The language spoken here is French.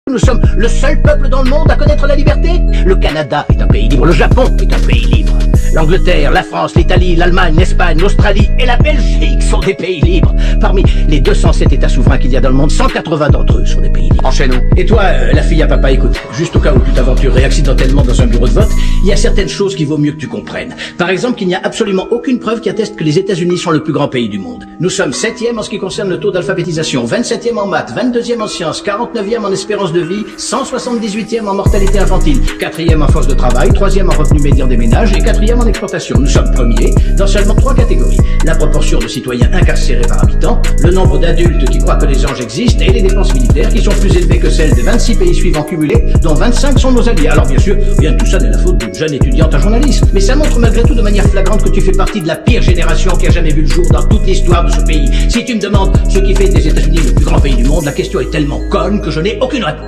Nous sommes le seul peuple dans le monde à connaître la liberté. Le Canada est un pays libre, le Japon est un pays libre. L'Angleterre, la France, l'Italie, l'Allemagne, l'Espagne, l'Australie et la Belgique sont des pays libres. Parmi les 207 États souverains qu'il y a dans le monde, 180 d'entre eux sont des pays libres. Enchaînons. Et toi, la fille à papa, écoute, juste au cas où tu t'aventurerais accidentellement dans un bureau de vote, il y a certaines choses qu'il vaut mieux que tu comprennes. Par exemple, qu'il n'y a absolument aucune preuve qui atteste que les États-Unis sont le plus grand pays du monde. Nous sommes 7e en ce qui concerne le taux d'alphabétisation, 27e en maths, 22e en sciences, 49e en espérance de vie, 178e en mortalité infantile, 4e en force de travail, 3e en revenu médian des ménages et 4e en exportation. Nous sommes premiers dans seulement 3 catégories. La proportion de citoyens incarcérés par habitant, le nombre d'adultes qui croient que les anges existent et les dépenses militaires qui sont plus élevées que celles des 26 pays suivants cumulés, dont 25 sont nos alliés. Alors bien sûr, rien de tout ça n'est la faute d'une jeune étudiante en journalisme. Mais ça montre malgré tout de manière flagrante que tu fais partie de la pire génération qui a jamais vu le jour dans toute l'histoire de ce pays. Si tu me demandes ce qui fait des États-Unis le plus grand pays du monde, la question est tellement conne que je n'ai aucune réponse.